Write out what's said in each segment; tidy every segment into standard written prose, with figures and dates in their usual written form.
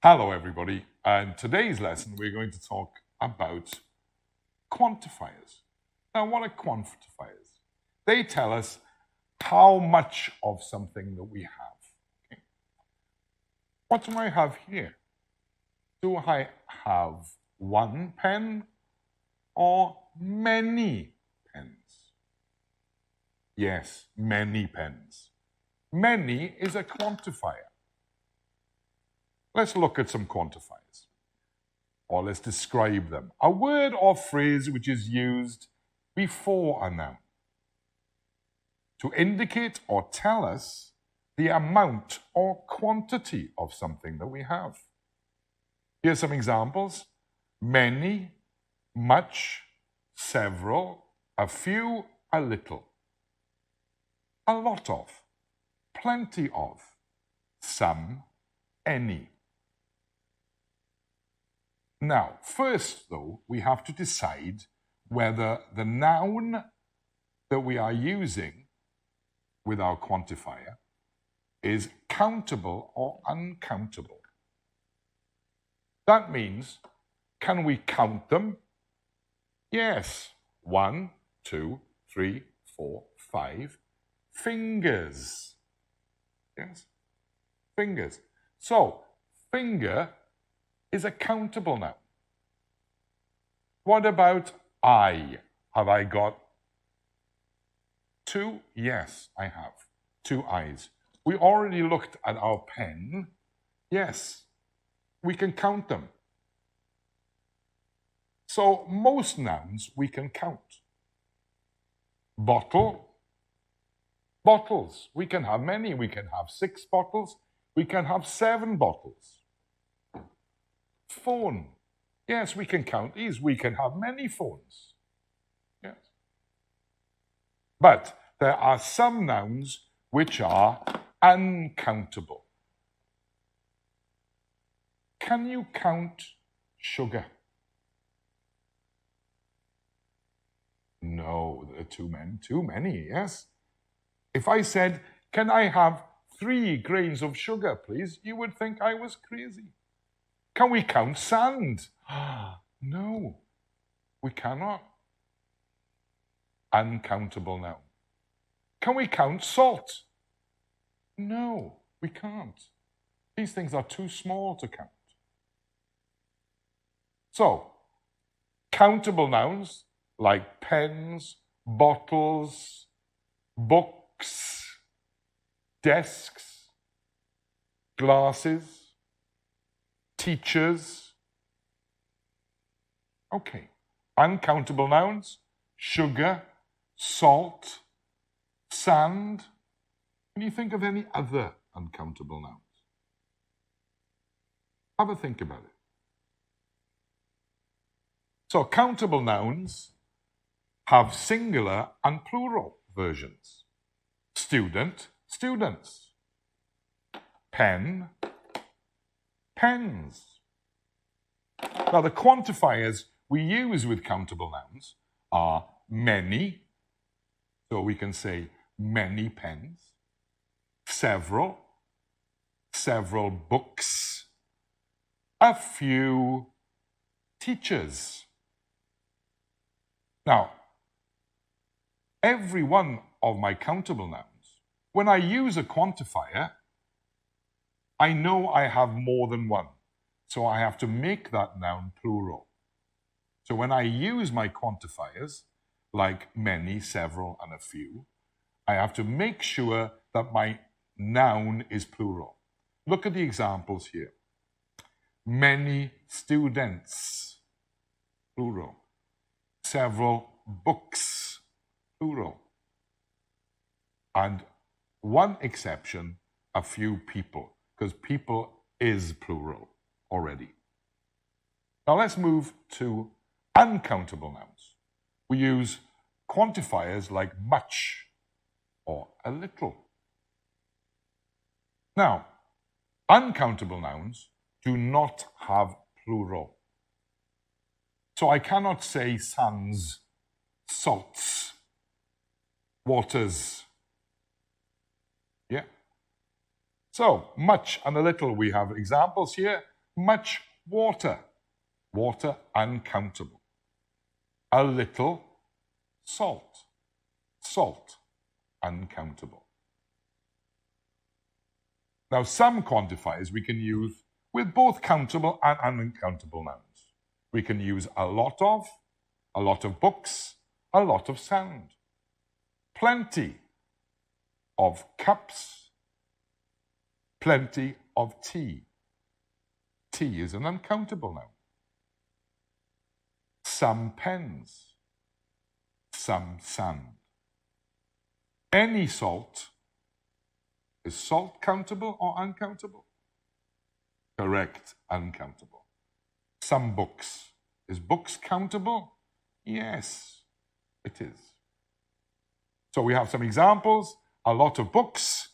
Hello everybody, and today's lesson we're going to talk about quantifiers. Now what are quantifiers? They tell us how much of something that we have. Okay. What do I have here? Do I have one pen or many pens? Yes, many pens. Many is a quantifier. Let's look at some quantifiers, or let's describe them. A word or phrase which is used before a noun to indicate or tell us the amount or quantity of something that we have. Here's some examples: many, much, several, a few, a little, a lot of, plenty of, some, any. Now, first though, we have to decide whether the noun that we are using with our quantifier is countable or uncountable. That means, can we count them? Yes. 1, 2, 3, 4, 5 fingers. Yes, fingers. So, finger is a countable noun. What about eye? Have I got 2? Yes, I have 2 eyes. We already looked at our pen. Yes, we can count them. So most nouns we can count. Bottle, bottles. We can have many. We can have 6 bottles. We can have 7 bottles. Phone. Yes, we can count these. We can have many phones. Yes. But there are some nouns which are uncountable. Can you count sugar? No, there are too many, yes? If I said, can I have 3 grains of sugar, please? You would think I was crazy. Can we count sand? No, we cannot. Uncountable noun. Can we count salt? No, we can't. These things are too small to count. So, countable nouns like pens, bottles, books, desks, glasses, teachers. Okay. Uncountable nouns: sugar, salt, sand. Can you think of any other uncountable nouns? Have a think about it. So countable nouns have singular and plural versions. Student, students. Pen, pens. Now, the quantifiers we use with countable nouns are many, so we can say many pens, several, several books, a few teachers. Now, every one of my countable nouns, when I use a quantifier, I know I have more than one. So I have to make that noun plural. So when I use my quantifiers, like many, several, and a few, I have to make sure that my noun is plural. Look at the examples here. Many students, plural. Several books, plural. And one exception, a few people, because people is plural already. Now let's move to uncountable nouns. We use quantifiers like much or a little. Now, uncountable nouns do not have plural. So I cannot say sands, salts, waters. Yeah. So, much and a little, we have examples here. Much water. Water, uncountable. A little salt. Salt, uncountable. Now, some quantifiers we can use with both countable and uncountable nouns. We can use a lot of books, a lot of sand, plenty of cups, plenty of tea. Tea is an uncountable noun. Some pens, some sand. Any salt. Is salt countable or uncountable? Correct, uncountable. Some books. Is books countable? Yes, it is. So we have some examples. A lot of books,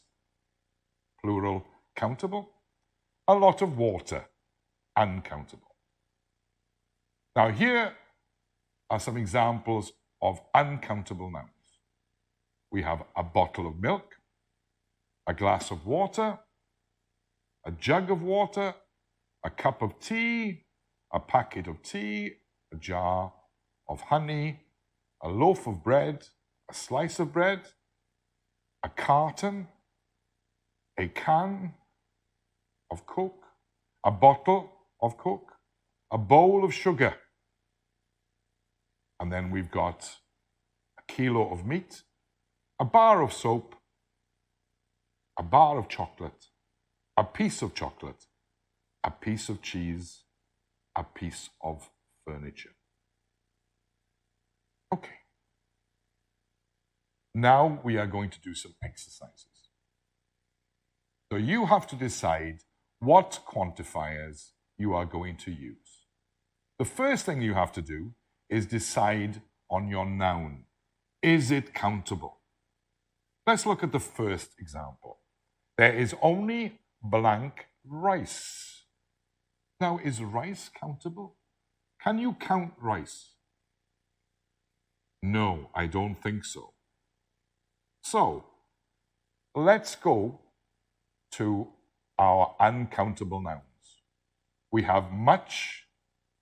plural, countable. A lot of water, uncountable. Now here are some examples of uncountable nouns. We have a bottle of milk, a glass of water, a jug of water, a cup of tea, a packet of tea, a jar of honey, a loaf of bread, a slice of bread, a carton, a can of Coke, a bottle of Coke, a bowl of sugar, and then we've got a kilo of meat, a bar of soap, a bar of chocolate, a piece of chocolate, a piece of cheese, a piece of furniture. Okay. Now we are going to do some exercises. So you have to decide what quantifiers you are going to use. The first thing you have to do is decide on your noun. Is it countable? Let's look at the first example. There is only blank rice. Now, is rice countable? Can you count rice? No, I don't think so. So, let's go to our uncountable nouns. We have much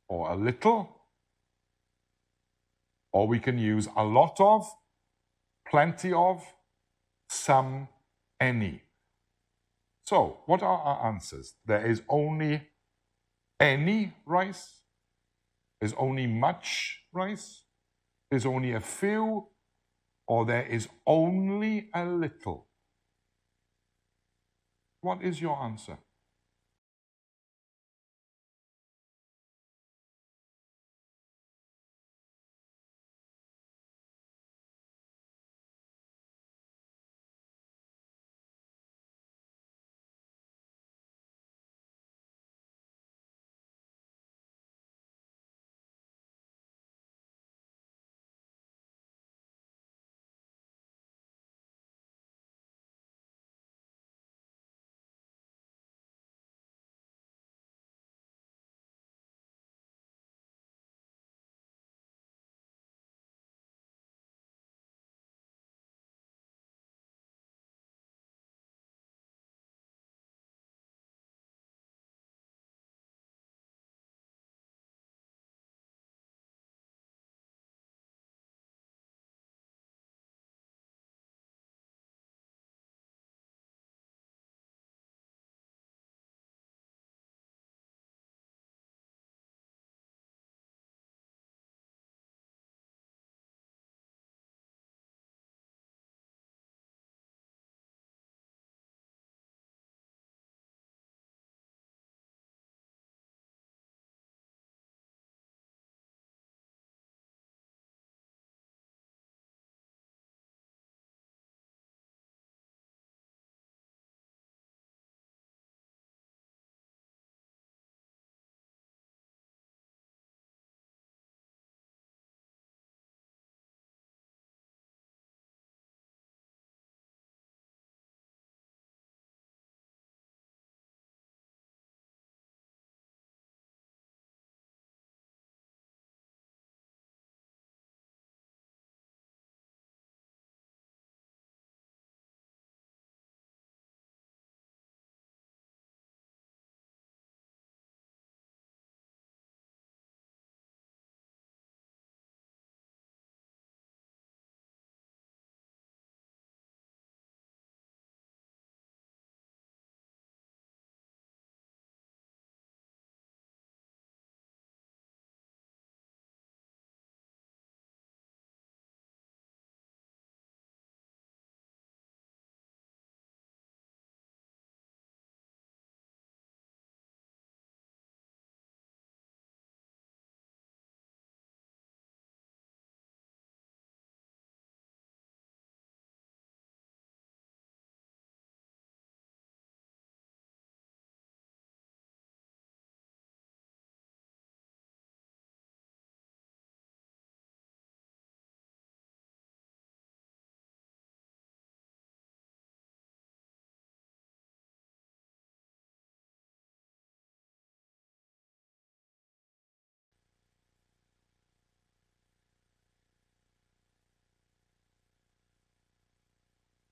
or a little, or we can use a lot of, plenty of, some, any. So, what are our answers? There is only any rice. There's only much rice. There's only a few, or there is only a little. What is your answer?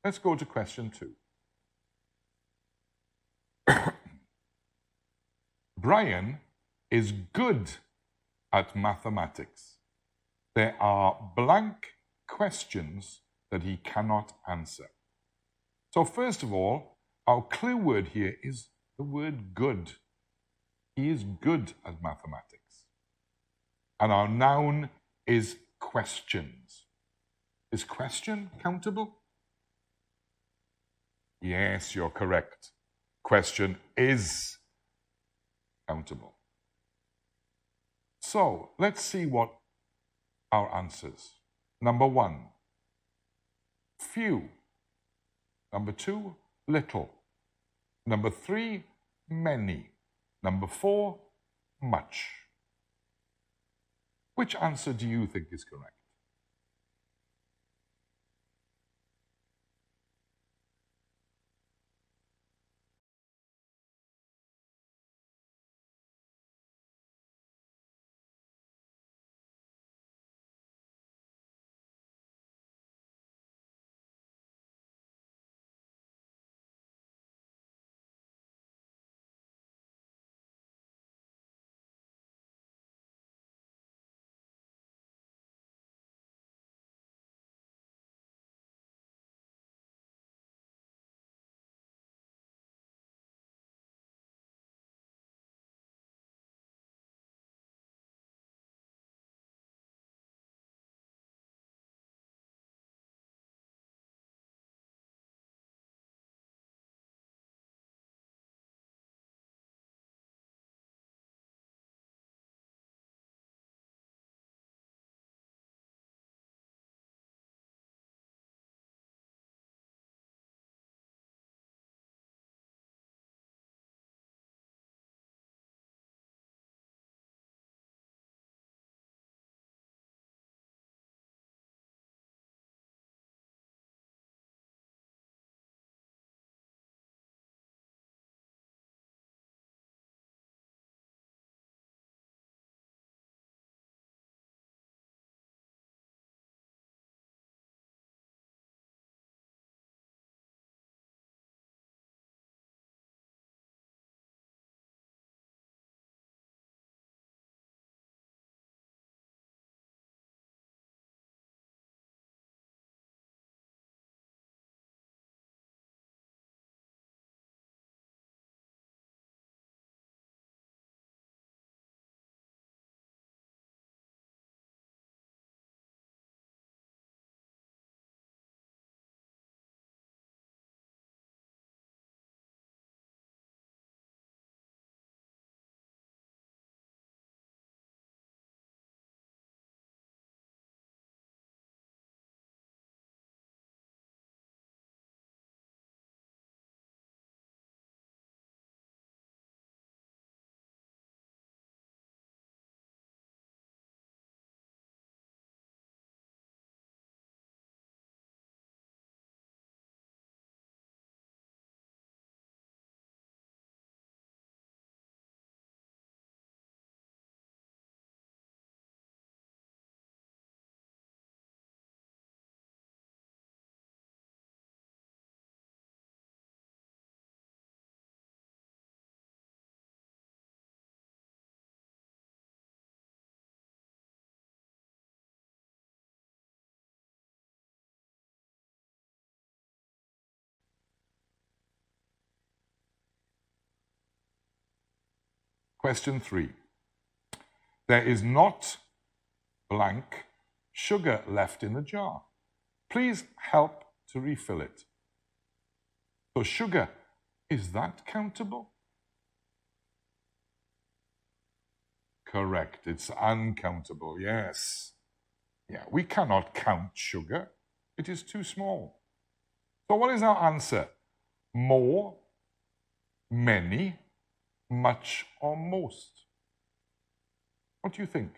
Let's go to question 2. Brian is good at mathematics. There are blank questions that he cannot answer. So first of all, our clue word here is the word good. He is good at mathematics. And our noun is questions. Is question countable? Yes, you're correct. Question is countable. So let's see what our answers. Number 1, few. Number 2, little. Number 3, many. Number 4, much. Which answer do you think is correct? Question 3. There is not blank sugar left in the jar. Please help to refill it. So sugar, is that countable? Correct, it's uncountable, yes. Yeah, we cannot count sugar. It is too small. So what is our answer? More, many, much, or most? What do you think?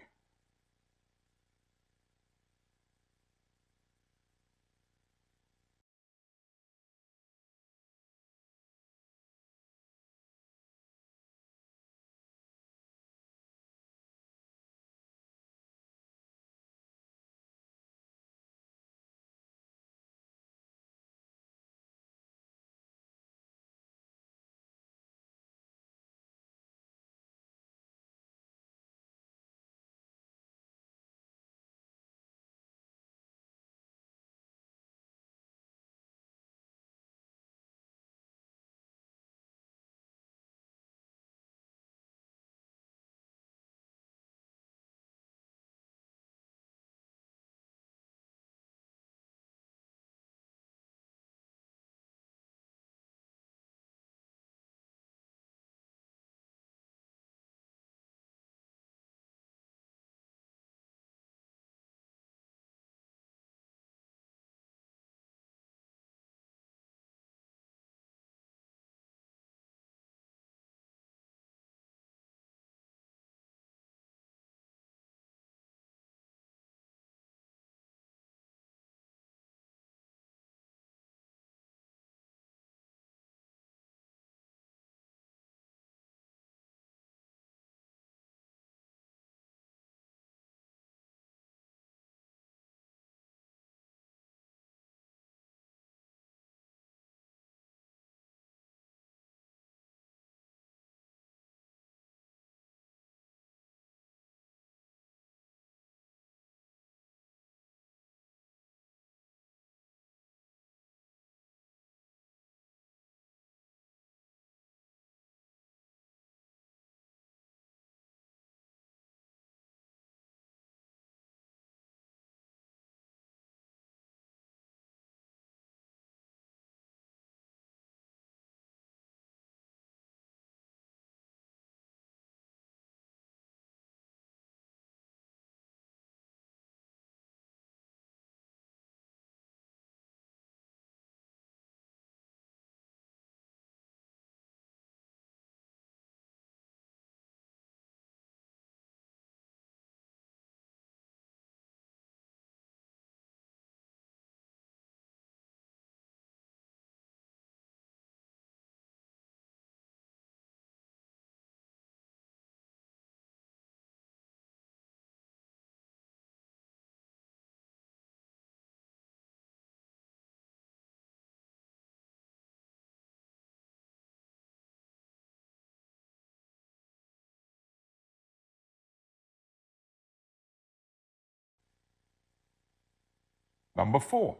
Number 4.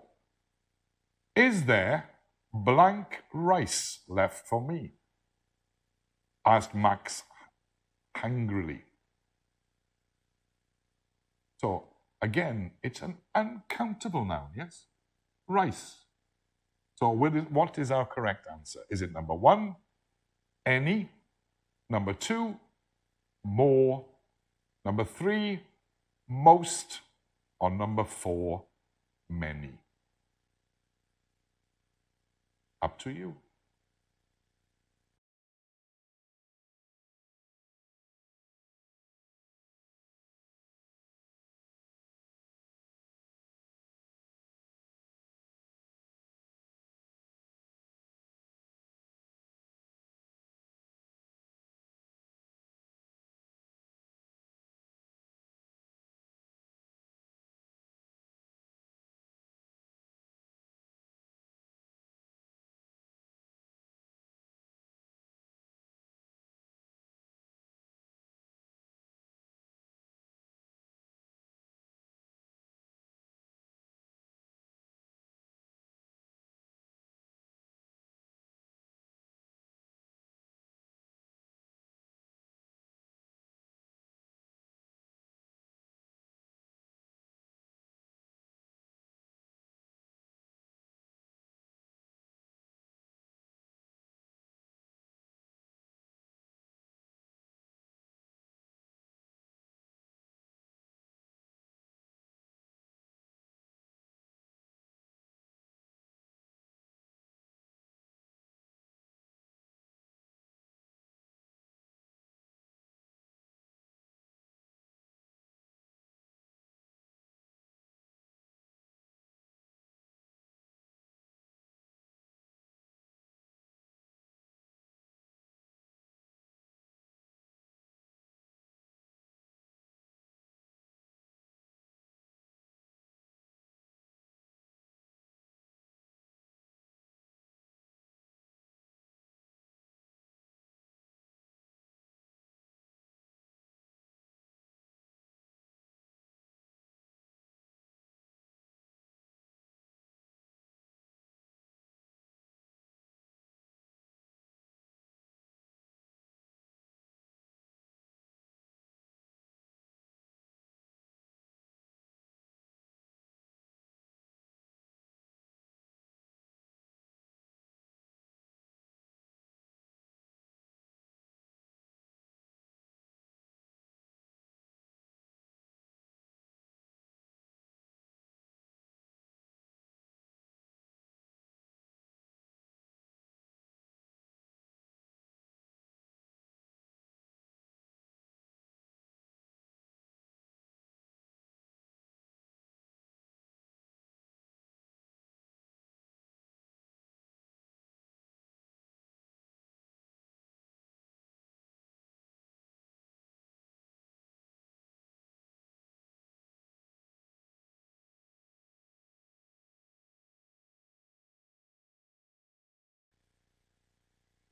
Is there blank rice left for me? Asked Max hungrily. So again, it's an uncountable noun, yes? Rice. So what is our correct answer? Is it number 1, any? Number 2, more? Number 3, most? Or number 4, many? Up to you.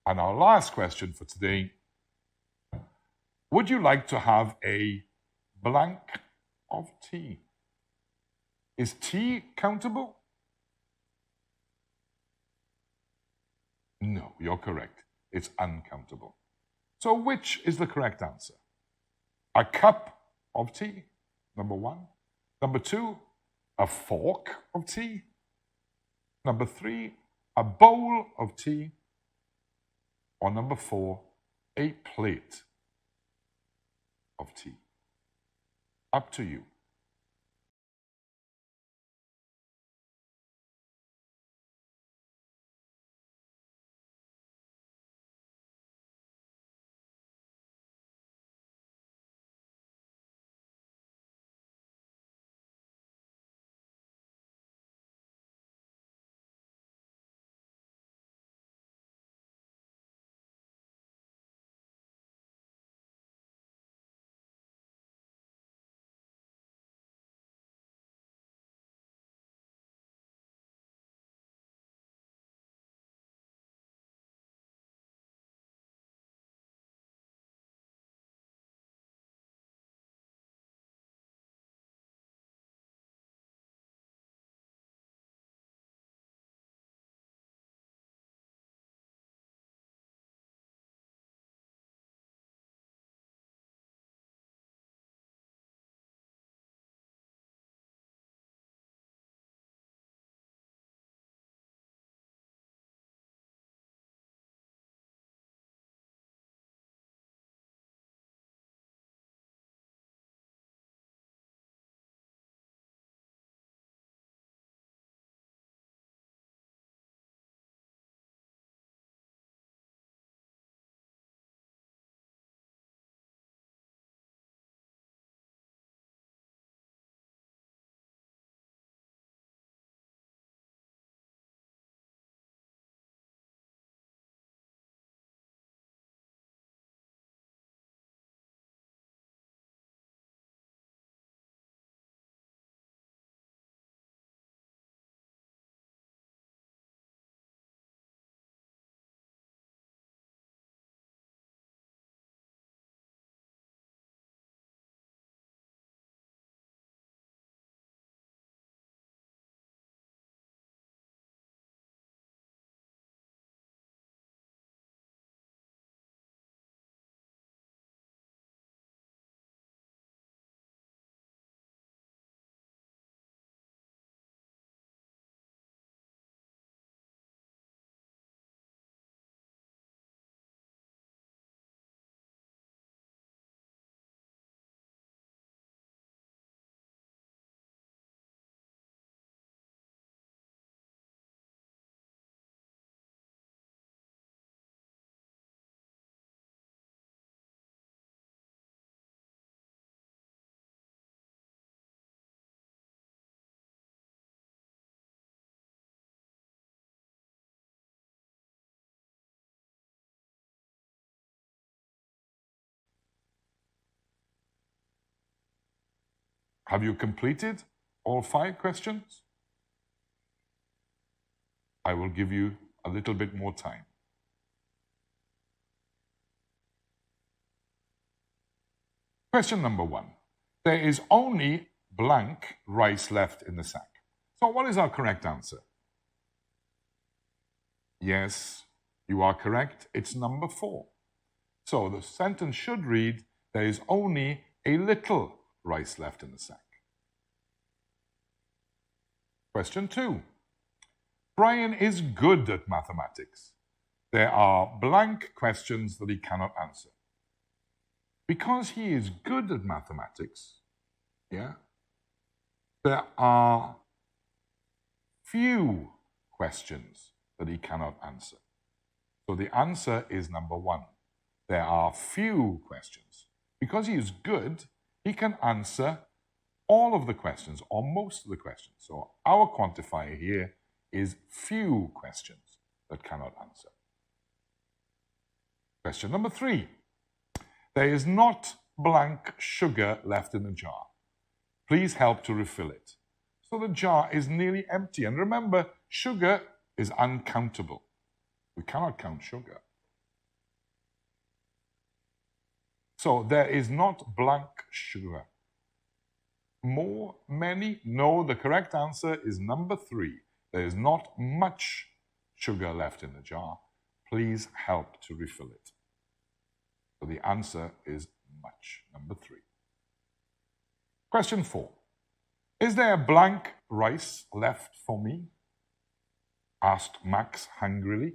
And our last question for today, would you like to have a blank of tea? Is tea countable? No, you're correct. It's uncountable. So which is the correct answer? A cup of tea, number 1. Number 2, a fork of tea. Number 3, a bowl of tea. Or number 4, a plate of tea. Up to you. Have you completed all 5 questions? I will give you a little bit more time. Question number 1. There is only blank rice left in the sack. So what is our correct answer? Yes, you are correct. It's number 4. So the sentence should read, there is only a little rice left in the sack. Question 2. Brian is good at mathematics. There are blank questions that he cannot answer. Because he is good at mathematics, there are few questions that he cannot answer. So the answer is number 1. There are few questions. Because he is good, he can answer all of the questions or most of the questions. So our quantifier here is few questions that cannot answer. Question number 3. There is not blank sugar left in the jar. Please help to refill it. So the jar is nearly empty. And remember, sugar is uncountable. We cannot count sugar. So there is not blank sugar. More, many? No, the correct answer is number 3. There is not much sugar left in the jar. Please help to refill it. So the answer is much, number 3. Question 4. Is there blank rice left for me? Asked Max hungrily.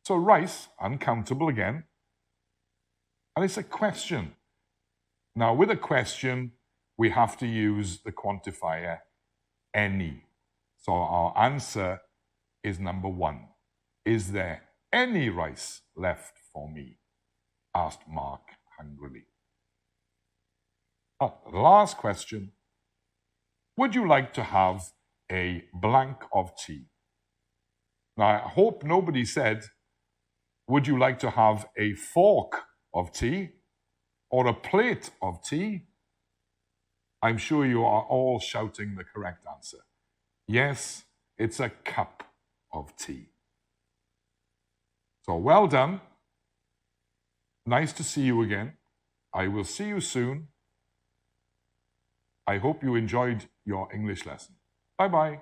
So rice, uncountable again. And it's a question. Now with a question, we have to use the quantifier any. So our answer is number 1. Is there any rice left for me? Asked Mark hungrily. Last question. Would you like to have a blank of tea? Now, I hope nobody said, would you like to have a fork of tea or a plate of tea? I'm sure you are all shouting the correct answer. Yes, it's a cup of tea. So well done. Nice to see you again. I will see you soon. I hope you enjoyed your English lesson. Bye-bye.